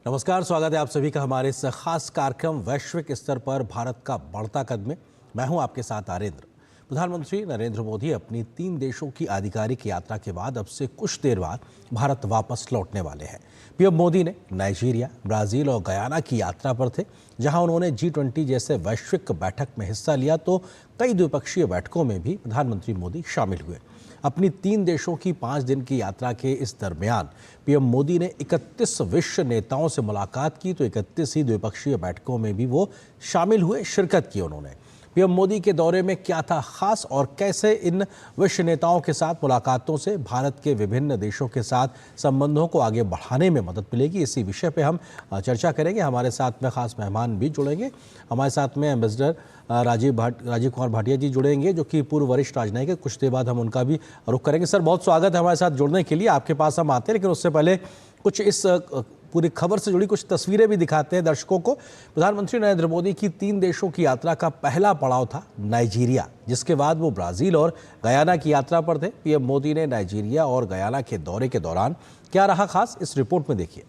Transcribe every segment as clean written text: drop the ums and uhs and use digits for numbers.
नमस्कार, स्वागत है आप सभी का हमारे इस खास कार्यक्रम वैश्विक स्तर पर भारत का बढ़ता कदम में। मैं हूं आपके साथ आरेंद्र। प्रधानमंत्री नरेंद्र मोदी अपनी 3 देशों की आधिकारिक यात्रा के बाद अब से कुछ देर बाद भारत वापस लौटने वाले हैं। पीएम मोदी ने नाइजीरिया, ब्राजील और गयाना की यात्रा पर थे, जहां उन्होंने G20 जैसे वैश्विक बैठक में हिस्सा लिया, तो कई द्विपक्षीय बैठकों में भी प्रधानमंत्री मोदी शामिल हुए। अपनी 3 देशों की 5 दिन की यात्रा के इस दरमियान पीएम मोदी ने 31 विश्व नेताओं से मुलाकात की, तो 31 ही द्विपक्षीय बैठकों में भी वो शामिल हुए, शिरकत की उन्होंने। पीएम मोदी के दौरे में क्या था खास और कैसे इन विश्व नेताओं के साथ मुलाकातों से भारत के विभिन्न देशों के साथ संबंधों को आगे बढ़ाने में मदद मिलेगी, इसी विषय पे हम चर्चा करेंगे। हमारे साथ में खास मेहमान भी जुड़ेंगे। हमारे साथ में एम्बेसडर राजीव कुमार भाटिया जी जुड़ेंगे, जो कि पूर्व वरिष्ठ राजनयिक है। कुछ देर बाद हम उनका भी रुख करेंगे। सर, बहुत स्वागत है हमारे साथ जुड़ने के लिए। आपके पास हम आते हैं, लेकिन उससे पहले कुछ इस पूरी खबर से जुड़ी कुछ तस्वीरें भी दिखाते हैं दर्शकों को। प्रधानमंत्री नरेंद्र मोदी की 3 देशों की यात्रा का पहला पड़ाव था नाइजीरिया, जिसके बाद वो ब्राजील और गयाना की यात्रा पर थे। पीएम मोदी ने नाइजीरिया और गयाना के दौरे के दौरान क्या रहा खास, इस रिपोर्ट में देखिए।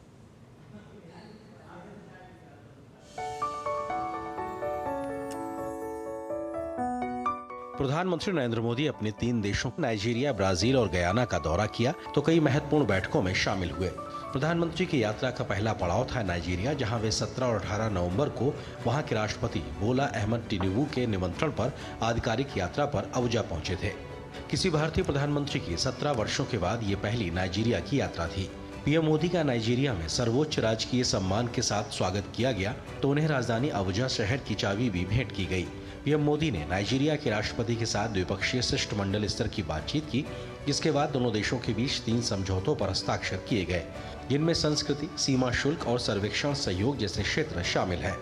प्रधानमंत्री नरेंद्र मोदी अपने 3 देशों नाइजीरिया, ब्राजील और गयाना का दौरा किया, तो कई महत्वपूर्ण बैठकों में शामिल हुए। प्रधानमंत्री की यात्रा का पहला पड़ाव था नाइजीरिया, जहां वे 17 और 18 नवंबर को वहां के राष्ट्रपति बोला अहमद टिनुबू के निमंत्रण पर आधिकारिक यात्रा पर अबुजा पहुंचे थे। किसी भारतीय प्रधानमंत्री की 17 वर्षों के बाद ये पहली नाइजीरिया की यात्रा थी। पीएम मोदी का नाइजीरिया में सर्वोच्च राजकीय सम्मान के साथ स्वागत किया गया, तो उन्हें राजधानी अबुजा शहर की चाबी भी भेंट की गई। पीएम मोदी ने नाइजीरिया के राष्ट्रपति के साथ द्विपक्षीय शिष्टमंडल स्तर की बातचीत की, जिसके बाद दोनों देशों के बीच 3 समझौतों पर हस्ताक्षर किए गए, जिनमें संस्कृति, सीमा शुल्क और सर्वेक्षण सहयोग जैसे क्षेत्र शामिल हैं।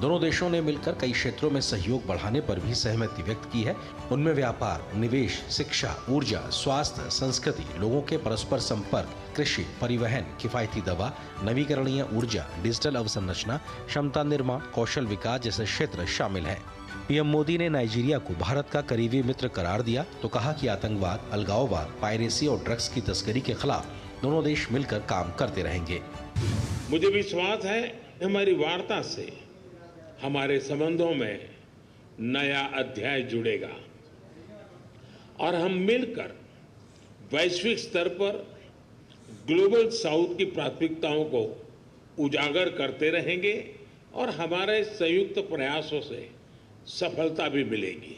दोनों देशों ने मिलकर कई क्षेत्रों में सहयोग बढ़ाने पर भी सहमति व्यक्त की है। उनमें व्यापार, निवेश, शिक्षा, ऊर्जा, स्वास्थ्य, संस्कृति, लोगों के परस्पर संपर्क, कृषि, परिवहन, किफायती दवा, नवीकरणीय ऊर्जा, डिजिटल अवसंरचना, क्षमता निर्माण, कौशल विकास जैसे क्षेत्र शामिल हैं। पीएम मोदी ने नाइजीरिया को भारत का करीबी मित्र करार दिया, तो कहा कि आतंकवाद, अलगाववाद, पायरेसी और ड्रग्स की तस्करी के खिलाफ दोनों देश मिलकर काम करते रहेंगे। मुझे विश्वास है कि हमारी वार्ता से हमारे संबंधों में नया अध्याय जुड़ेगा और हम मिलकर वैश्विक स्तर पर ग्लोबल साउथ की प्राथमिकताओं को उजागर करते रहेंगे और हमारे संयुक्त प्रयासों से सफलता भी मिलेगी।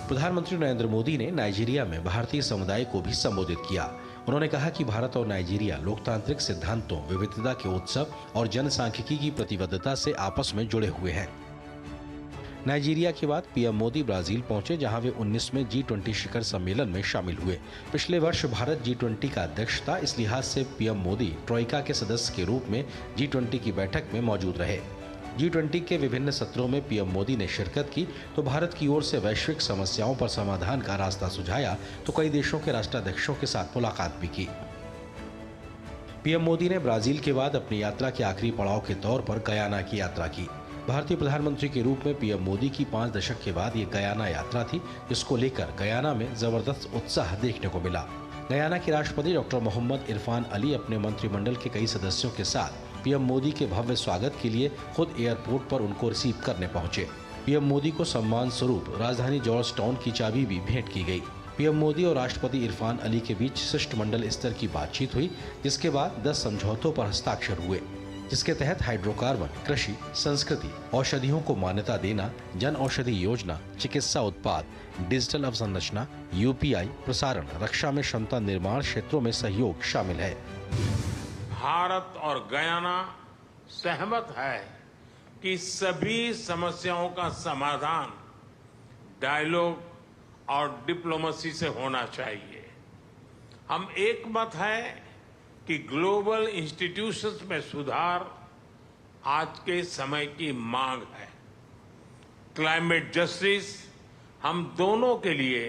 प्रधानमंत्री नरेंद्र मोदी ने नाइजीरिया में भारतीय समुदाय को भी संबोधित किया। उन्होंने कहा कि भारत और नाइजीरिया लोकतांत्रिक सिद्धांतों, विविधता के उत्सव और जनसांख्यिकी की प्रतिबद्धता से आपस में जुड़े हुए हैं। नाइजीरिया के बाद पीएम मोदी ब्राजील पहुंचे, जहां वे 19वें G20 शिखर सम्मेलन में शामिल हुए। पिछले वर्ष भारत G20 का अध्यक्ष था, इस लिहाज से पीएम मोदी ट्रोइका के सदस्य के रूप में G20 की बैठक में मौजूद रहे। G20 के विभिन्न सत्रों में पीएम मोदी ने शिरकत की, तो भारत की ओर से वैश्विक समस्याओं पर समाधान का रास्ता सुझाया, तो कई देशों के राष्ट्राध्यक्षों के साथ मुलाकात भी की। पीएम मोदी ने ब्राजील के बाद अपनी यात्रा के आखिरी पड़ाव के तौर पर गयाना की यात्रा की। भारतीय प्रधानमंत्री के रूप में पीएम मोदी की 5 दशक के बाद ये गयाना यात्रा थी, जिसको लेकर गयाना में जबरदस्त उत्साह देखने को मिला। गयाना के राष्ट्रपति डॉक्टर मोहम्मद इरफान अली अपने मंत्रिमंडल के कई सदस्यों के साथ पीएम मोदी के भव्य स्वागत के लिए खुद एयरपोर्ट पर उनको रिसीव करने पहुंचे। पीएम मोदी को सम्मान स्वरूप राजधानी जॉर्ज टाउन की चाबी भी भेंट की गई। पीएम मोदी और राष्ट्रपति इरफान अली के बीच शिष्टमंडल स्तर की बातचीत हुई, जिसके बाद 10 समझौतों पर हस्ताक्षर हुए, जिसके तहत हाइड्रोकार्बन, कृषि, संस्कृति, औषधियों को मान्यता देना, जन औषधि योजना, चिकित्सा उत्पाद, डिजिटल अवसंरचना, UPI, प्रसारण, रक्षा में क्षमता निर्माण क्षेत्रों में सहयोग शामिल है। भारत और गयाना सहमत है कि सभी समस्याओं का समाधान डायलॉग और डिप्लोमेसी से होना चाहिए। हम एकमत है कि ग्लोबल इंस्टीट्यूशंस में सुधार आज के समय की मांग है। क्लाइमेट जस्टिस हम दोनों के लिए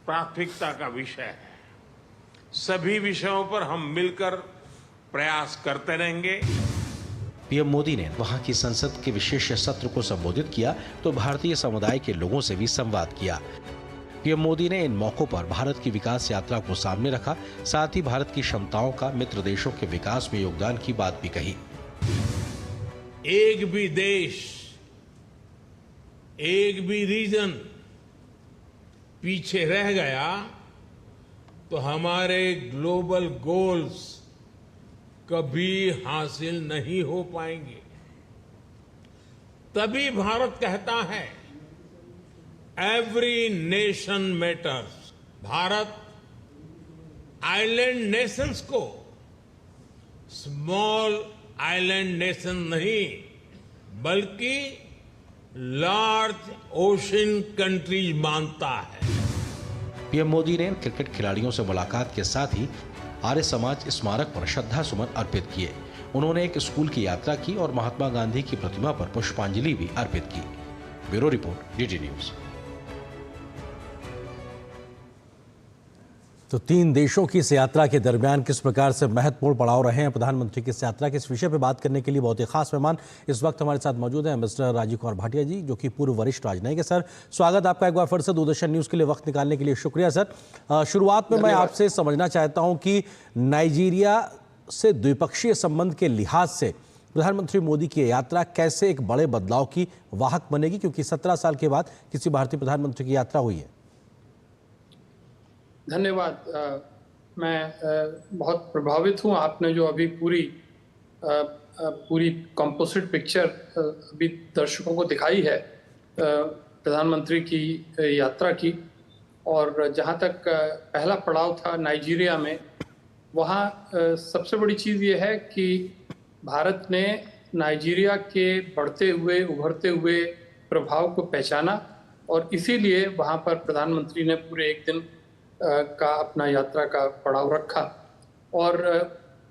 प्राथमिकता का विषय है। सभी विषयों पर हम मिलकर प्रयास करते रहेंगे। पीएम मोदी ने वहां की संसद के विशेष सत्र को संबोधित किया, तो भारतीय समुदाय के लोगों से भी संवाद किया। पीएम मोदी ने इन मौकों पर भारत की विकास यात्रा को सामने रखा, साथ ही भारत की क्षमताओं का मित्र देशों के विकास में योगदान की बात भी कही। एक भी देश, एक भी रीजन पीछे रह गया तो हमारे ग्लोबल गोल्स कभी हासिल नहीं हो पाएंगे। तभी भारत कहता है every nation matters. Bharat island Nations को स्मॉल आइलैंड नेशन नहीं बल्कि लार्ज ओशन कंट्रीज मानता है। पीएम मोदी ने क्रिकेट खिलाड़ियों से मुलाकात के साथ ही आर्य समाज स्मारक पर श्रद्धा सुमन अर्पित किए। उन्होंने एक स्कूल की यात्रा की और महात्मा गांधी की प्रतिमा पर पुष्पांजलि भी अर्पित की। Bureau report, DD news. तो 3 देशों की इस यात्रा के दरमियान किस प्रकार से महत्वपूर्ण पड़ाव रहे हैं प्रधानमंत्री की इस यात्रा के, इस विषय पर बात करने के लिए बहुत ही खास मेहमान इस वक्त हमारे साथ मौजूद हैं मिस्टर राजीव कुमार भाटिया जी, जो कि पूर्व वरिष्ठ राजनयिक है। सर, स्वागत आपका एक बार फिर से दूरदर्शन न्यूज़ के लिए वक्त निकालने के लिए शुक्रिया सर। शुरुआत में मैं आपसे समझना चाहता हूँ कि नाइजीरिया से द्विपक्षीय संबंध के लिहाज से प्रधानमंत्री मोदी की यात्रा कैसे एक बड़े बदलाव की वाहक बनेगी, क्योंकि 17 साल के बाद किसी भारतीय प्रधानमंत्री की यात्रा हुई है। धन्यवाद। मैं बहुत प्रभावित हूँ। आपने जो अभी पूरी कंपोजिट पिक्चर अभी दर्शकों को दिखाई है प्रधानमंत्री की यात्रा की, और जहाँ तक पहला पड़ाव था नाइजीरिया में, वहाँ सबसे बड़ी चीज़ ये है कि भारत ने नाइजीरिया के बढ़ते हुए उभरते हुए प्रभाव को पहचाना और इसीलिए वहाँ पर प्रधानमंत्री ने पूरे एक दिन का अपना यात्रा का पड़ाव रखा। और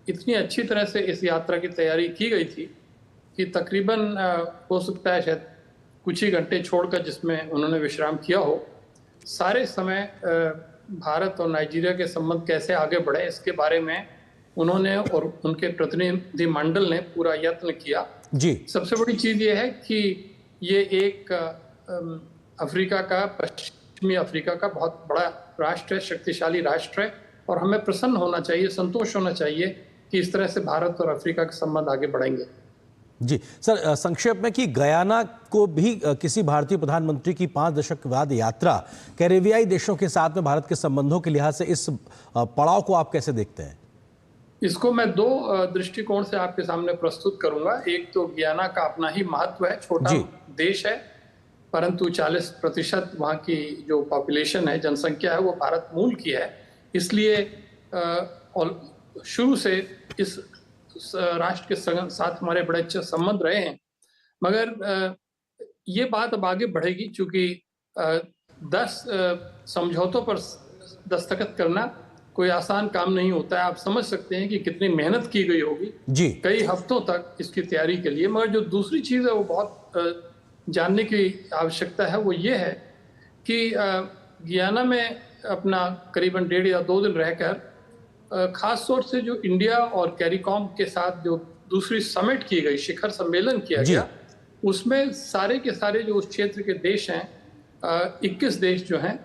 इतनी अच्छी तरह से इस यात्रा की तैयारी की गई थी कि तकरीबन हो सकता है शायद कुछ ही घंटे छोड़कर जिसमें उन्होंने विश्राम किया हो, सारे समय भारत और नाइजीरिया के संबंध कैसे आगे बढ़े इसके बारे में उन्होंने और उनके प्रतिनिधि मंडल ने पूरा यत्न किया जी। सबसे बड़ी चीज़ ये है कि ये एक अफ्रीका का, पश्चिमी अफ्रीका का बहुत बड़ा राष्ट्र है, शक्तिशाली राष्ट्र है, और हमें प्रसन्न होना चाहिए, संतोष होना चाहिए कि इस तरह से भारत और अफ्रीका के संबंध आगे बढ़ेंगे। जी सर, संक्षेप में कि गयाना को भी किसी भारतीय प्रधानमंत्री की 5 दशक बाद यात्रा कैरेबियाई देशों के साथ में भारत के संबंधों के लिहाज से इस पड़ाव को आप कैसे देखते हैं? इसको मैं 2 दृष्टिकोण से आपके सामने प्रस्तुत करूंगा। एक तो गयाना का अपना ही महत्व है, छोटा देश है, परंतु 40% वहाँ की जो पॉपुलेशन है, जनसंख्या है, वो भारत मूल की है। इसलिए शुरू से इस राष्ट्र के साथ हमारे बड़े अच्छे संबंध रहे हैं। मगर ये बात अब आगे बढ़ेगी, क्योंकि 10 समझौतों पर दस्तखत करना कोई आसान काम नहीं होता है। आप समझ सकते हैं कि कितनी मेहनत की गई होगी जी, कई हफ्तों तक इसकी तैयारी के लिए। मगर जो दूसरी चीज़ है वो बहुत जानने की आवश्यकता है, वो ये है कि गयाना में अपना करीबन 1.5 या 2 दिन रहकर खास तौर से जो इंडिया और कैरिकॉम के साथ जो दूसरी समिट की गई, शिखर सम्मेलन किया गया, उसमें सारे के सारे जो उस क्षेत्र के देश हैं, 21 देश जो हैं,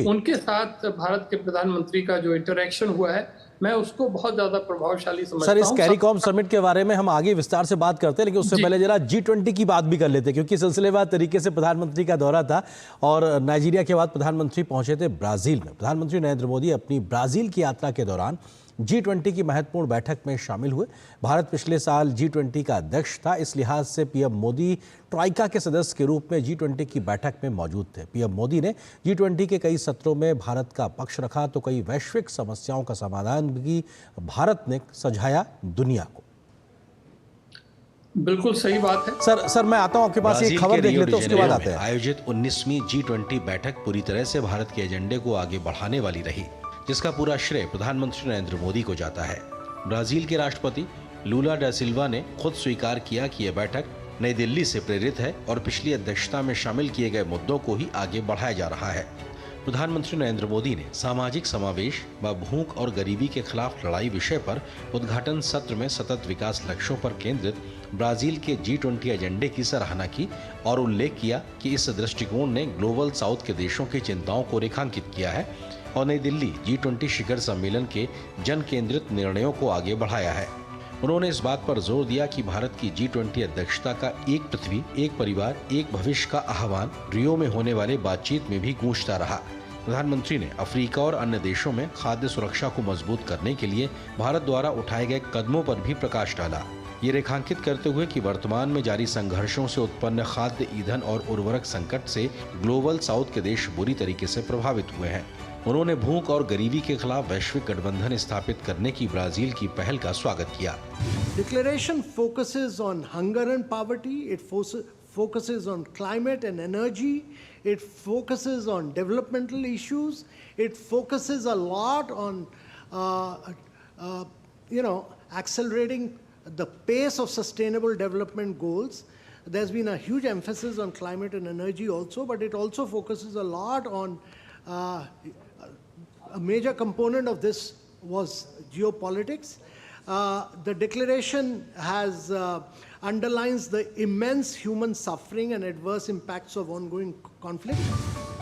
उनके साथ भारत के प्रधानमंत्री का जो इंटरेक्शन हुआ है, मैं उसको बहुत ज्यादा प्रभावशाली समझता हूं। सर, इस कैरिकॉम समिट के बारे में हम आगे विस्तार से बात करते हैं, लेकिन उससे पहले जरा G20 की बात भी कर लेते हैं, क्योंकि सिलसिलेवार तरीके से प्रधानमंत्री का दौरा था और नाइजीरिया के बाद प्रधानमंत्री पहुंचे थे ब्राजील में। प्रधानमंत्री नरेंद्र मोदी अपनी ब्राजील की यात्रा के दौरान G20 की महत्वपूर्ण बैठक में शामिल हुए। भारत पिछले साल G20 का अध्यक्ष था, इस लिहाज से पीएम मोदी ट्राइका के सदस्य के रूप में G20 की बैठक में मौजूद थे। पीएम मोदी ने G20 के कई सत्रों में भारत का पक्ष रखा तो कई वैश्विक समस्याओं का समाधान भी भारत ने सुझाया दुनिया को। बिल्कुल सही बात है सर मैं आता हूं आपके पास, एक खबर देख लेते हैं, उसके बाद आते हैं। आयोजित 19वीं G20 बैठक पूरी तरह से भारत के एजेंडे को आगे बढ़ाने वाली रही, जिसका पूरा श्रेय प्रधानमंत्री नरेंद्र मोदी को जाता है। ब्राजील के राष्ट्रपति लूला डा सिल्वा ने खुद स्वीकार किया कि यह बैठक नई दिल्ली से प्रेरित है और पिछली अध्यक्षता में शामिल किए गए मुद्दों को ही आगे बढ़ाया जा रहा है। प्रधानमंत्री नरेंद्र मोदी ने सामाजिक समावेश व भूख और गरीबी के खिलाफ लड़ाई विषय पर उद्घाटन सत्र में सतत विकास लक्ष्यों पर केंद्रित ब्राजील के G20 एजेंडे की सराहना की और उल्लेख किया कि इस दृष्टिकोण ने ग्लोबल साउथ के देशों की चिंताओं को रेखांकित किया है और नई दिल्ली G20 शिखर सम्मेलन के जन केंद्रित निर्णयों को आगे बढ़ाया है। उन्होंने इस बात पर जोर दिया कि भारत की G20 अध्यक्षता का एक पृथ्वी, एक परिवार, एक भविष्य का आह्वान रियो में होने वाले बातचीत में भी गूंजता रहा। प्रधानमंत्री ने अफ्रीका और अन्य देशों में खाद्य सुरक्षा को मजबूत करने के लिए भारत द्वारा उठाए गए कदमों पर भी प्रकाश डाला। ये रेखांकित करते हुए कि वर्तमान में जारी संघर्षों से उत्पन्न खाद्य, ईंधन और उर्वरक संकट से ग्लोबल साउथ के देश बुरी तरीके से प्रभावित हुए हैं। उन्होंने भूख और गरीबी के खिलाफ वैश्विक गठबंधन स्थापित करने की ब्राजील की पहल का स्वागत किया। Declaration focuses on hunger and poverty. It focuses on climate and energy. It focuses on developmental issues. It focuses a lot on, accelerating the pace of sustainable development goals. There's been a huge emphasis on climate and energy also, but it also focuses a lot on a major component of this was geopolitics. The declaration has underlines the immense human suffering and adverse impacts of ongoing conflict.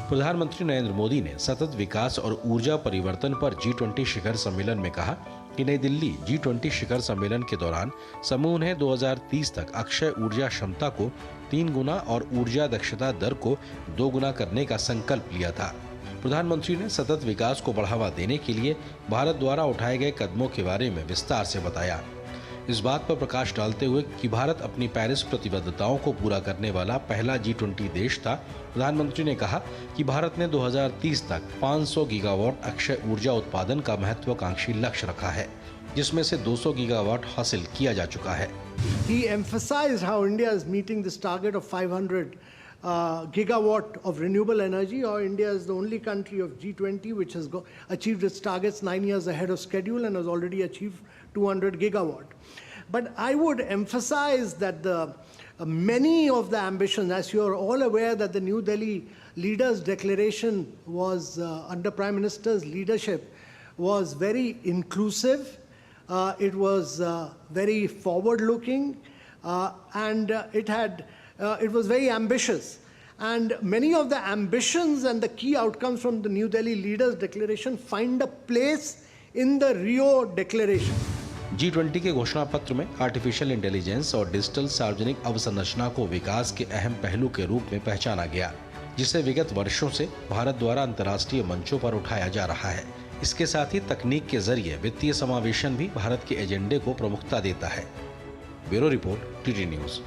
प्रधानमंत्री नरेंद्र मोदी ने सतत विकास और ऊर्जा परिवर्तन पर G20 शिखर सम्मेलन में कहा कि नई दिल्ली G20 शिखर सम्मेलन के दौरान समूह ने 2030 तक अक्षय ऊर्जा क्षमता को 3 गुना और ऊर्जा दक्षता दर को 2 गुना करने का संकल्प लिया था। प्रधानमंत्री ने सतत विकास को बढ़ावा देने के लिए भारत द्वारा उठाए गए कदमों के बारे में विस्तार से बताया। इस बात पर प्रकाश डालते हुए कि भारत अपनी पेरिस प्रतिबद्धताओं को पूरा करने वाला पहला G20 देश था, प्रधानमंत्री ने कहा कि भारत ने 2030 तक 500 गीगावाट अक्षय ऊर्जा उत्पादन का महत्वाकांक्षी लक्ष्य रखा है, जिसमें से 200 गीगावाट हासिल किया जा चुका है। He emphasized how India is meeting this target of 500 gigawatt of renewable energy, or India is the only country of G20 which has achieved its targets 9 years ahead of schedule and has already achieved 200 gigawatt. But I would emphasize that many of the ambitions, as you are all aware, that the New Delhi Leaders' Declaration was under Prime Minister's leadership was very inclusive. It was very forward-looking, and it was very ambitious. And many of the ambitions and the key outcomes from the New Delhi Leaders' Declaration find a place in the Rio Declaration. G20 के घोषणा पत्र में artificial intelligence और digital सार्वजनिक अवसंरचना को विकास के अहम पहलू के रूप में पहचाना गया, जिसे विगत वर्षों से भारत द्वारा अंतर्राष्ट्रीय मंचों पर उठाया जा रहा है। इसके साथ ही तकनीक के जरिए वित्तीय समावेशन भी भारत के एजेंडे को प्रमुखता देता है। Bureau report, TT news.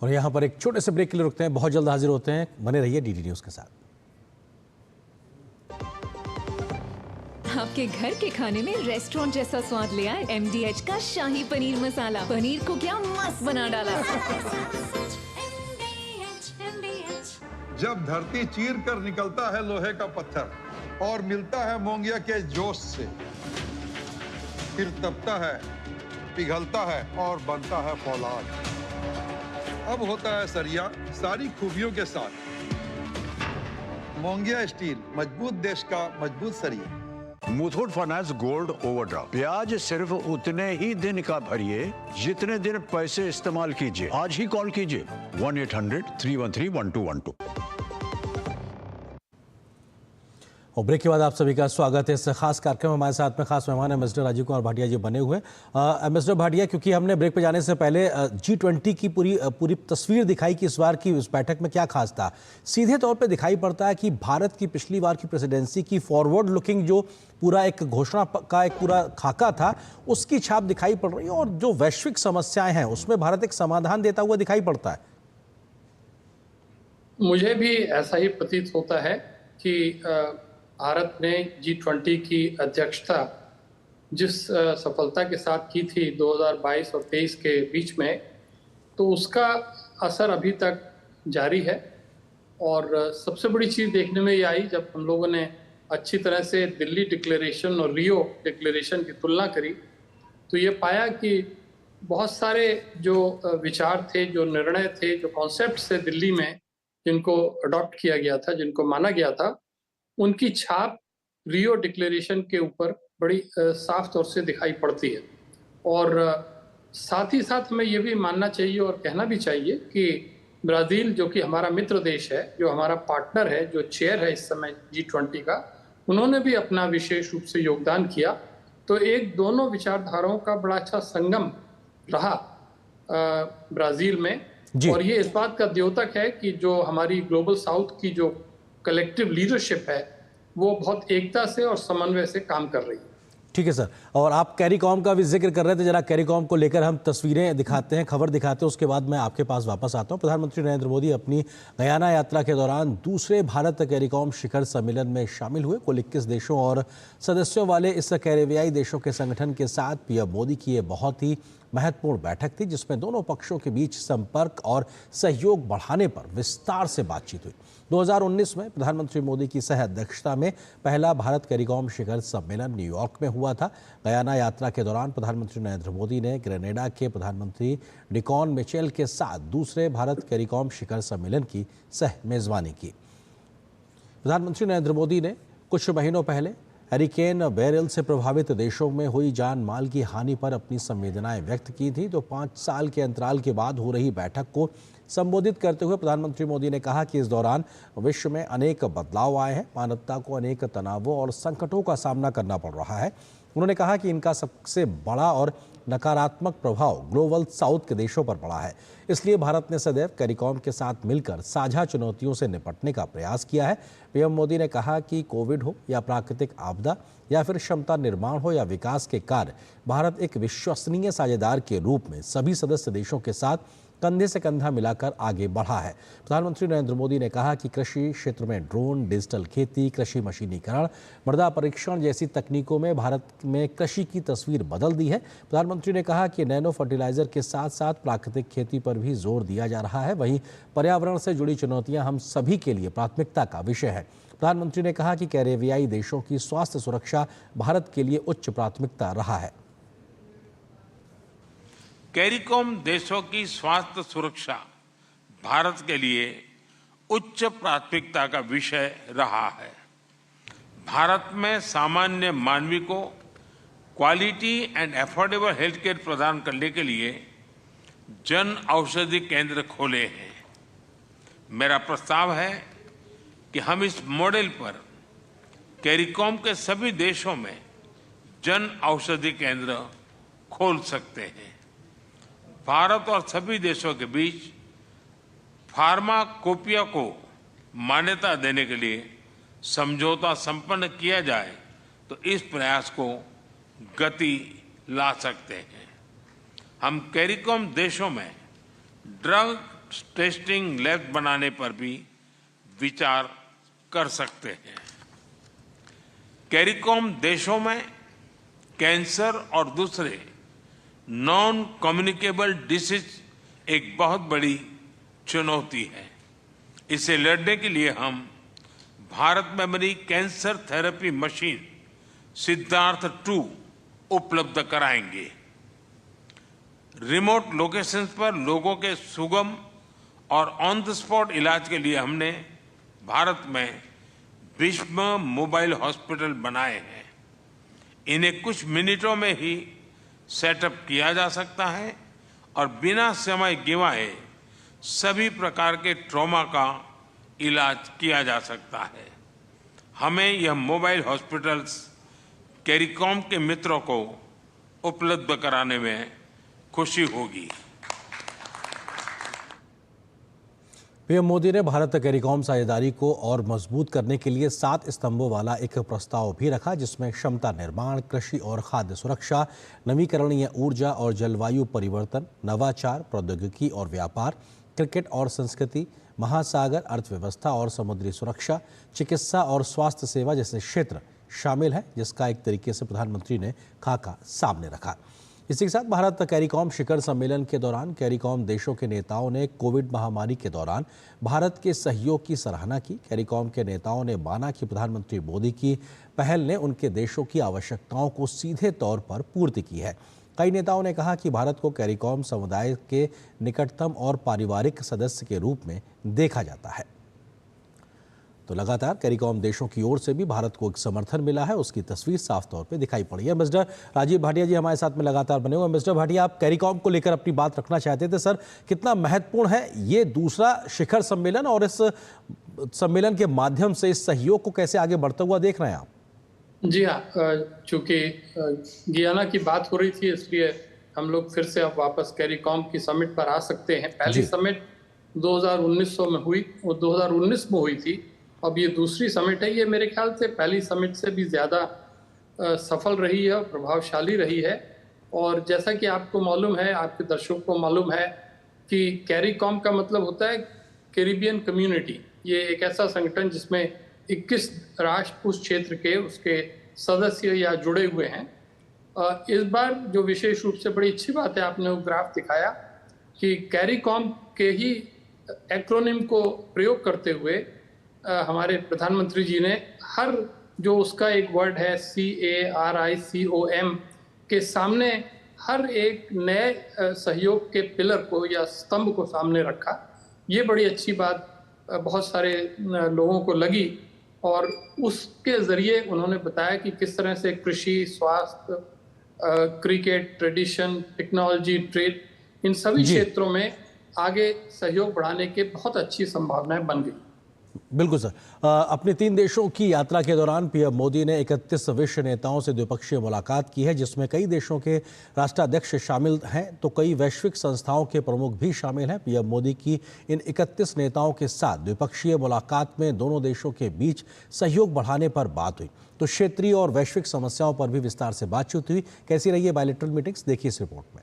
और यहाँ पर एक छोटे से ब्रेक के लिए रुकते हैं, बहुत जल्द हाजिर होते हैं। बने रहिए डीडी न्यूज के साथ। आपके घर के खाने में रेस्टोरेंट जैसा स्वाद ले आए MDH का शाही पनीर मसाला। पनीर को क्या मस्त बना डाला। जब धरती चीर कर निकलता है लोहे का पत्थर और मिलता है मोंगिया के जोश से, फिर तपता है, पिघलता है और बनता है फौलाद। अब होता है सरिया सारी खूबियों के साथ। मोंगिया स्टील, मजबूत देश का मजबूत सरिया। मुथूट फाइनेंस गोल्ड ओवरड्राफ्ट, ब्याज सिर्फ उतने ही दिन का भरिए जितने दिन पैसे इस्तेमाल कीजिए। आज ही कॉल कीजिए 1-800-313-1212। और ब्रेक के बाद आप सभी का स्वागत है इस खास कार्यक्रम में। हमारे साथ में खास मेहमान एम्बेसडर राजीव कुमार भाटिया जी बने हुए। एम्बेसडर भाटिया, क्योंकि हमने ब्रेक पे जाने से पहले G20 की पूरी तस्वीर दिखाई कि इस बार की उस बैठक में क्या खास था, सीधे तौर पे दिखाई पड़ता है कि भारत की पिछली बार की प्रेसिडेंसी की फॉरवर्ड लुकिंग जो पूरा एक घोषणा का एक पूरा खाका था, उसकी छाप दिखाई पड़ रही है, और जो वैश्विक समस्याएं हैं उसमें भारत एक समाधान देता हुआ दिखाई पड़ता है। मुझे भी ऐसा ही प्रतीत होता है कि भारत ने G20 की अध्यक्षता जिस सफलता के साथ की थी 2022 और 23 के बीच में, तो उसका असर अभी तक जारी है। और सबसे बड़ी चीज़ देखने में ये आई जब हम लोगों ने अच्छी तरह से दिल्ली डिक्लेरेशन और रियो डिक्लेरेशन की तुलना करी, तो ये पाया कि बहुत सारे जो विचार थे, जो निर्णय थे, जो कॉन्सेप्ट थे दिल्ली में, जिनको अडॉप्ट किया गया था, जिनको माना गया था, उनकी छाप रियो डिक्लेरेशन के ऊपर बड़ी साफ तौर से दिखाई पड़ती है। और साथ ही साथ हमें ये भी मानना चाहिए और कहना भी चाहिए कि ब्राज़ील, जो कि हमारा मित्र देश है, जो हमारा पार्टनर है, जो चेयर है इस समय G20 का, उन्होंने भी अपना विशेष रूप से योगदान किया। तो एक दोनों विचारधाराओं का बड़ा अच्छा संगम रहा ब्राजील में। और ये इस बात का द्योतक है कि जो हमारी ग्लोबल साउथ की जो कलेक्टिव लीडरशिप है वो बहुत एकता से और समन्वय से काम कर रही है। ठीक है सर, और आप कैरिकॉम का भी जिक्र कर रहे थे, जरा कैरिकॉम को लेकर हम तस्वीरें दिखाते हैं, खबर दिखाते हैं, उसके बाद मैं आपके पास वापस आता हूं। प्रधानमंत्री नरेंद्र मोदी अपनी गयाना यात्रा के दौरान दूसरे भारत कैरिकॉम शिखर सम्मेलन में शामिल हुए। कुल 21 देशों और सदस्यों वाले इस कैरेबियाई देशों के संगठन के साथ पीएम मोदी की ये बहुत ही महत्वपूर्ण बैठक थी, जिसमें दोनों पक्षों के बीच संपर्क और सहयोग बढ़ाने पर विस्तार से बातचीत हुई। 2019 में प्रधानमंत्री मोदी की सह अध्यक्षता में पहला भारत कैरिकॉम शिखर सम्मेलन न्यूयॉर्क में हुआ था। गयाना यात्रा के दौरान प्रधानमंत्री नरेंद्र मोदी ने ग्रेनेडा के प्रधानमंत्री डिकॉन मिचेल के साथ दूसरे भारत कैरिकॉम शिखर सम्मेलन की सह मेजबानी की। प्रधानमंत्री नरेंद्र मोदी ने कुछ महीनों पहले हरिकेन बेरिल से प्रभावित देशों में हुई जान माल की हानि पर अपनी संवेदनाएं व्यक्त की थी। तो 5 साल के अंतराल के बाद हो रही बैठक को संबोधित करते हुए प्रधानमंत्री मोदी ने कहा कि इस दौरान विश्व में अनेक बदलाव आए हैं, मानवता को अनेक तनावों और संकटों का सामना करना पड़ रहा है। उन्होंने कहा कि इनका सबसे बड़ा और नकारात्मक प्रभाव ग्लोबल साउथ के देशों पर पड़ा है। इसलिए भारत ने सदैव कैरिकॉम के साथ मिलकर साझा चुनौतियों से निपटने का प्रयास किया है। पीएम मोदी ने कहा कि कोविड हो या प्राकृतिक आपदा या फिर क्षमता निर्माण हो या विकास के कार्य, भारत एक विश्वसनीय साझेदार के रूप में सभी सदस्य देशों के साथ कंधे से कंधा मिलाकर आगे बढ़ा है। प्रधानमंत्री नरेंद्र मोदी ने कहा कि कृषि क्षेत्र में ड्रोन, डिजिटल खेती, कृषि मशीनीकरण, मृदा परीक्षण जैसी तकनीकों में भारत में कृषि की तस्वीर बदल दी है। प्रधानमंत्री ने कहा कि नैनो फर्टिलाइजर के साथ साथ प्राकृतिक खेती पर भी जोर दिया जा रहा है। वहीं पर्यावरण से जुड़ी चुनौतियां हम सभी के लिए प्राथमिकता का विषय है। प्रधानमंत्री ने कहा कि कैरेबियाई देशों की स्वास्थ्य सुरक्षा भारत के लिए उच्च प्राथमिकता रहा है। कैरिकॉम देशों की स्वास्थ्य सुरक्षा भारत के लिए उच्च प्राथमिकता का विषय रहा है। भारत में सामान्य मानवी को quality and affordable health care प्रदान करने के लिए जन औषधि केंद्र खोले हैं। मेरा प्रस्ताव है कि हम इस मॉडल पर कैरिकॉम के सभी देशों में जन औषधि केंद्र खोल सकते हैं। भारत और सभी देशों के बीच फार्माकोपिया को मान्यता देने के लिए समझौता संपन्न किया जाए तो इस प्रयास को गति ला सकते हैं। हम कैरिकॉम देशों में ड्रग टेस्टिंग लैब बनाने पर भी विचार कर सकते हैं। कैरिकॉम देशों में कैंसर और दूसरे नॉन कम्युनिकेबल डिसीज एक बहुत बड़ी चुनौती है। इसे लड़ने के लिए हम भारत में बनी कैंसर थेरेपी मशीन सिद्धार्थ 2 उपलब्ध कराएंगे। रिमोट लोकेशंस पर लोगों के सुगम और ऑन द स्पॉट इलाज के लिए हमने भारत में भीष्म मोबाइल हॉस्पिटल बनाए हैं। इन्हें कुछ मिनटों में ही सेटअप किया जा सकता है और बिना समय गंवाए सभी प्रकार के ट्रॉमा का इलाज किया जा सकता है। हमें यह मोबाइल हॉस्पिटल्स कैरिकॉम के मित्रों को उपलब्ध कराने में खुशी होगी। पीएम मोदी ने भारत कैरिकॉम साझेदारी को और मजबूत करने के लिए 7 स्तंभों वाला एक प्रस्ताव भी रखा, जिसमें क्षमता निर्माण, कृषि और खाद्य सुरक्षा, नवीकरणीय ऊर्जा और जलवायु परिवर्तन, नवाचार, प्रौद्योगिकी और व्यापार, क्रिकेट और संस्कृति, महासागर, अर्थव्यवस्था और समुद्री सुरक्षा, चिकित्सा और स्वास्थ्य सेवा जैसे क्षेत्र शामिल है, जिसका एक तरीके से प्रधानमंत्री ने खाका सामने रखा। इसी के साथ भारत कैरिकॉम शिखर सम्मेलन के दौरान कैरिकॉम देशों के नेताओं ने कोविड महामारी के दौरान भारत के सहयोग की सराहना की। कैरिकॉम के नेताओं ने माना कि प्रधानमंत्री मोदी की पहल ने उनके देशों की आवश्यकताओं को सीधे तौर पर पूर्ति की है। कई नेताओं ने कहा कि भारत को कैरिकॉम समुदाय के निकटतम और पारिवारिक सदस्य के रूप में देखा जाता है। तो लगातार कैरिकॉम देशों की ओर से भी भारत को एक समर्थन मिला है, उसकी तस्वीर साफ तौर पे दिखाई पड़ी है। मिस्टर राजीव भाटिया जी हमारे साथ में लगातार बने हुए हैं। मिस्टर भाटिया, आप कैरिकॉम को लेकर अपनी बात रखना चाहते थे। सर, कितना महत्वपूर्ण है ये दूसरा शिखर सम्मेलन और इस सम्मेलन के माध्यम से इस सहयोग को कैसे आगे बढ़ता हुआ देख रहे हैं आप? जी हाँ, चूंकि गियाना की बात हो रही थी, इसलिए हम लोग फिर से अब वापस कैरीकॉम की समिट पर आ सकते हैं। पहली समिट 2019 में हुई, वो 2019 में हुई थी। अब ये दूसरी समिट है। ये मेरे ख्याल से पहली समिट से भी ज़्यादा सफल रही है और प्रभावशाली रही है। और जैसा कि आपको मालूम है, आपके दर्शकों को मालूम है कि कैरीकॉम का मतलब होता है कैरिबियन कम्युनिटी। ये एक ऐसा संगठन जिसमें 21 राष्ट्र उस क्षेत्र के उसके सदस्य या जुड़े हुए हैं। इस बार जो विशेष रूप से बड़ी अच्छी बात है, आपने वो ग्राफ दिखाया कि कैरीकॉम के ही एक्रोनिम को प्रयोग करते हुए हमारे प्रधानमंत्री जी ने हर जो उसका एक वर्ड है CARICOM के सामने हर एक नए सहयोग के पिलर को या स्तंभ को सामने रखा। ये बड़ी अच्छी बात बहुत सारे लोगों को लगी और उसके ज़रिए उन्होंने बताया कि किस तरह से कृषि, स्वास्थ्य, क्रिकेट, ट्रेडिशन, टेक्नोलॉजी, ट्रेड, इन सभी क्षेत्रों में आगे सहयोग बढ़ाने के बहुत अच्छी संभावनाएं बन गई। बिल्कुल सर। अपने 3 देशों की यात्रा के दौरान पीएम मोदी ने 31 विश्व नेताओं से द्विपक्षीय मुलाकात की है, जिसमें कई देशों के राष्ट्राध्यक्ष शामिल हैं तो कई वैश्विक संस्थाओं के प्रमुख भी शामिल हैं। पीएम मोदी की इन 31 नेताओं के साथ द्विपक्षीय मुलाकात में दोनों देशों के बीच सहयोग बढ़ाने पर बात हुई, तो क्षेत्रीय और वैश्विक समस्याओं पर भी विस्तार से बातचीत हुई। कैसी रही है बायलैटरल मीटिंग्स, देखिए इस रिपोर्ट में।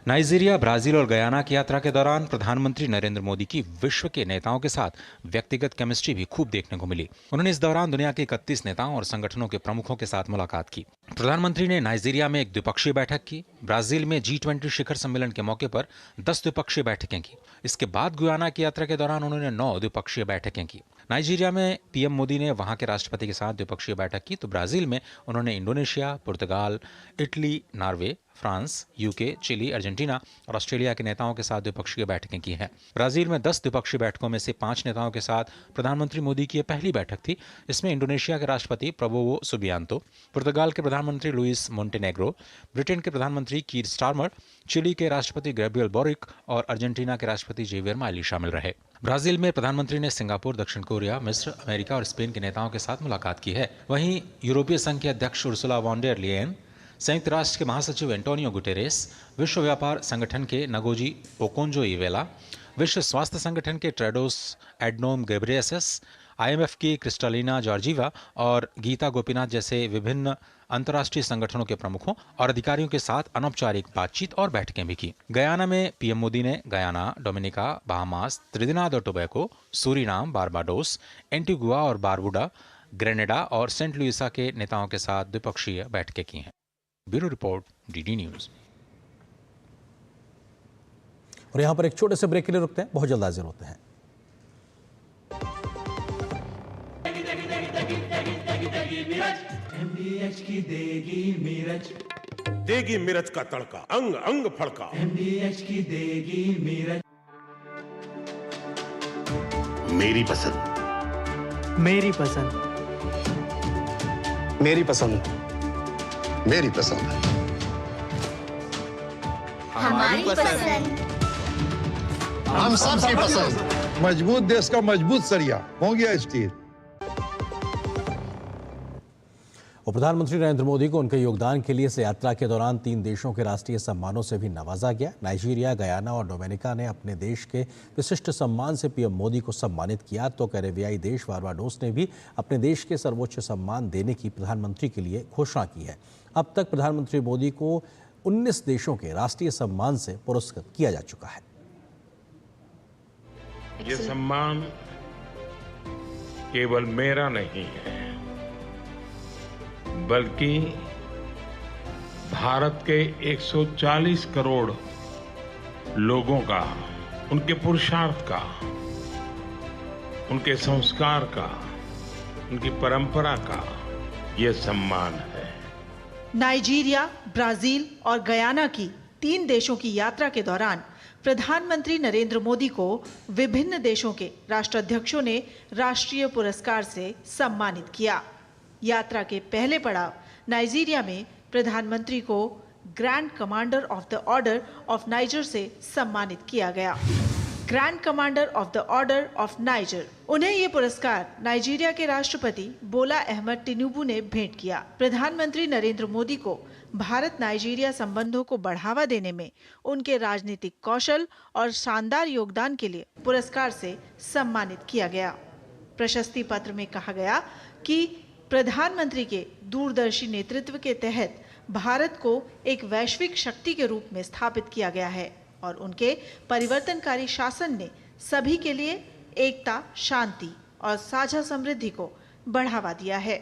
नाइजीरिया, ब्राजील और गयाना की यात्रा के दौरान प्रधानमंत्री नरेंद्र मोदी की विश्व के नेताओं के साथ व्यक्तिगत केमिस्ट्री भी खूब देखने को मिली। उन्होंने इस दौरान दुनिया के 31 नेताओं और संगठनों के प्रमुखों के साथ मुलाकात की। प्रधानमंत्री ने नाइजीरिया में एक द्विपक्षीय बैठक की। ब्राजील में G20 शिखर सम्मेलन के मौके पर 10 द्विपक्षीय बैठकें की। इसके बाद गुयाना की यात्रा के दौरान उन्होंने 9 द्विपक्षीय बैठकें की। नाइजीरिया में पीएम मोदी ने वहां के राष्ट्रपति के साथ द्विपक्षीय बैठक की, तो ब्राजील में उन्होंने Indonesia, Portugal, Italy, Norway, France, UK, Chile, Argentina और ऑस्ट्रेलिया के नेताओं के साथ द्विपक्षीय बैठकें की हैं। ब्राजील में 10 द्विपक्षीय बैठकों में से 5 नेताओं के साथ प्रधानमंत्री मोदी की यह पहली बैठक थी। इसमें इंडोनेशिया के राष्ट्रपति प्रबोवो सुबियांतो, पुर्तगाल के प्रधानमंत्री लुइस मोंटेनेग्रो, ब्रिटेन के प्रधानमंत्री कीर स्टारमर, चिली के राष्ट्रपति गैब्रियल बोरिक और अर्जेंटीना के राष्ट्रपति जेवियर माली शामिल रहे। ब्राजील में प्रधानमंत्री ने सिंगापुर, दक्षिण कोरिया, मिस्र, अमेरिका और स्पेन के नेताओं के साथ मुलाकात की है। वहीं यूरोपीय संघ के अध्यक्ष उर्सुला वॉन डेर लियेन, संयुक्त राष्ट्र के महासचिव एंटोनियो गुटेरेस, विश्व व्यापार संगठन के नगोजी ओकोंजो-इवेला, विश्व स्वास्थ्य संगठन के टेड्रोस एडनोम घेब्रेयेसस, IMF की क्रिस्टालिना जॉर्जीवा और गीता गोपीनाथ जैसे विभिन्न अंतर्राष्ट्रीय संगठनों के प्रमुखों और अधिकारियों के साथ अनौपचारिक बातचीत और बैठकें भी की। गयाना में पीएम मोदी ने गयाना, डोमिनिका, बहामास, त्रिनिदाद और टोबैको, सूरीनाम, बारबाडोस, एंटीगुआ और बारबुडा, ग्रेनेडा और सेंट लुइसा के नेताओं के साथ द्विपक्षीय बैठकें की हैं। Bureau report, DD news. और यहाँ पर एक छोटे से ब्रेक के लिए रुकते हैं, बहुत जल्द हाजिर होते हैं। MDH की देगी मिर्च, देगी मिर्च का तड़का, अंग अंग फड़का। MDH की देगी मिर्च। मेरी पसंद, मेरी पसंद, मेरी पसंद, मेरी पसंद, हमारी पसंद, हम सबकी पसंद। मजबूत देश का मजबूत सरिया हो गया स्टील। और प्रधानमंत्री नरेंद्र मोदी को उनके योगदान के लिए इस यात्रा के दौरान 3 देशों के राष्ट्रीय सम्मानों से भी नवाजा गया। नाइजीरिया, गयाना और डोमिनिका ने अपने देश के विशिष्ट सम्मान से पीएम मोदी को सम्मानित किया, तो कैरेबियाई देश बारबाडोस ने भी अपने देश के सर्वोच्च सम्मान देने की प्रधानमंत्री के लिए घोषणा की है। अब तक प्रधानमंत्री मोदी को 19 देशों के राष्ट्रीय सम्मान से पुरस्कृत किया जा चुका है। ये सम्मान केवल मेरा नहीं है, बल्कि भारत के 140 करोड़ लोगों का, उनके पुरुषार्थ का, उनके संस्कार का, उनकी परंपरा का ये सम्मान है। नाइजीरिया, ब्राजील और गयाना की 3 देशों की यात्रा के दौरान प्रधानमंत्री नरेंद्र मोदी को विभिन्न देशों के राष्ट्राध्यक्षों ने राष्ट्रीय पुरस्कार से सम्मानित किया। यात्रा के पहले पड़ाव नाइजीरिया में प्रधानमंत्री को grand commander of the order of niger से सम्मानित किया गया। Grand commander of the order of niger. उन्हें ये पुरस्कार नाइजीरिया के राष्ट्रपति बोला अहमद टिनुबू ने भेंट किया। प्रधानमंत्री नरेंद्र मोदी को भारत नाइजीरिया संबंधों को बढ़ावा देने में उनके राजनीतिक कौशल और शानदार योगदान के लिए पुरस्कार से सम्मानित किया गया। प्रशस्ति पत्र में कहा गया कि प्रधानमंत्री के दूरदर्शी नेतृत्व के तहत भारत को एक वैश्विक शक्ति के रूप में स्थापित किया गया है और उनके परिवर्तनकारी शासन ने सभी के लिए एकता, शांति और साझा समृद्धि को बढ़ावा दिया है।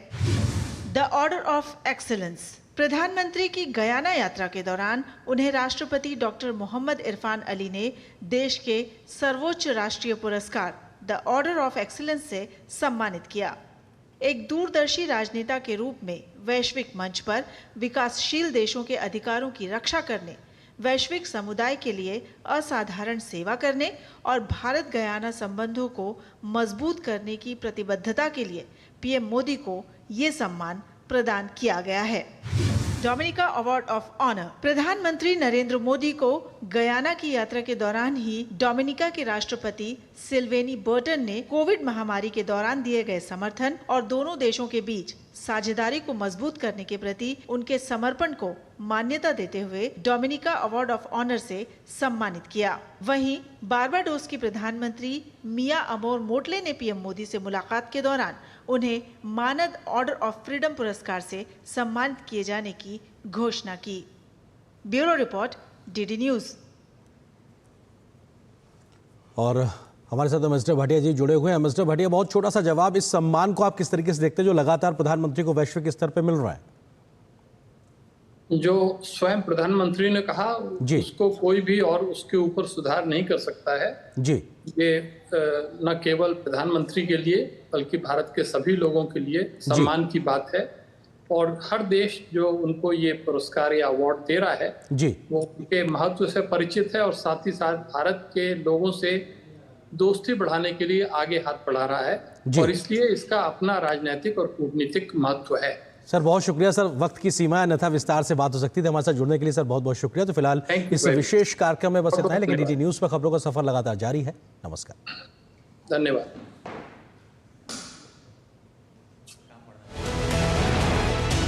The order of excellence. प्रधानमंत्री की गयाना यात्रा के दौरान उन्हें राष्ट्रपति डॉक्टर मोहम्मद इरफान अली ने देश के सर्वोच्च राष्ट्रीय पुरस्कार द ऑर्डर ऑफ एक्सीलेंस से सम्मानित किया। एक दूरदर्शी राजनेता के रूप में वैश्विक मंच पर विकासशील देशों के अधिकारों की रक्षा करने, वैश्विक समुदाय के लिए असाधारण सेवा करने और भारत गयाना संबंधों को मजबूत करने की प्रतिबद्धता के लिए पीएम मोदी को ये सम्मान प्रदान किया गया है। Dominica award of honour. प्रधानमंत्री नरेंद्र मोदी को गयाना की यात्रा के दौरान ही डोमिनिका के राष्ट्रपति सिल्वेनी बर्टन ने कोविड महामारी के दौरान दिए गए समर्थन और दोनों देशों के बीच साझेदारी को मजबूत करने के प्रति उनके समर्पण को मान्यता देते हुए डोमिनिका अवार्ड ऑफ ऑनर से सम्मानित किया। वहीं बारबाडोस की प्रधानमंत्री मिया अमोर मोटले ने पीएम मोदी से मुलाकात के दौरान उन्हें मानद ऑर्डर ऑफ फ्रीडम पुरस्कार से सम्मानित किए जाने की घोषणा की। Bureau report, DD news. और हमारे साथ मिस्टर भाटिया जी जुड़े हुए हैं। मिस्टर भाटिया, बहुत छोटा सा जवाब, इस सम्मान को आप किस तरीके से देखते हैं जो लगातार प्रधानमंत्री को वैश्विक स्तर पर मिल रहा है? जो स्वयं प्रधानमंत्री ने कहा उसको कोई भी और उसके ऊपर सुधार नहीं कर सकता है जी। ये न केवल प्रधानमंत्री के लिए बल्कि भारत के सभी लोगों के लिए सम्मान की बात है और हर देश जो उनको ये पुरस्कार या अवार्ड दे रहा है जी, वो उनके महत्व से परिचित है और साथ ही साथ भारत के लोगों से दोस्ती बढ़ाने के लिए आगे हाथ बढ़ा रहा है और इसलिए इसका अपना राजनीतिक और कूटनीतिक महत्व है। सर बहुत शुक्रिया सर, वक्त की सीमा है, अन्यथा विस्तार से बात हो सकती थी। हमारे साथ जुड़ने के लिए सर बहुत बहुत शुक्रिया। तो फिलहाल इस विशेष कार्यक्रम में बस इतना है, लेकिन डीडी न्यूज पर खबरों का सफर लगातार जारी है। नमस्कार, धन्यवाद।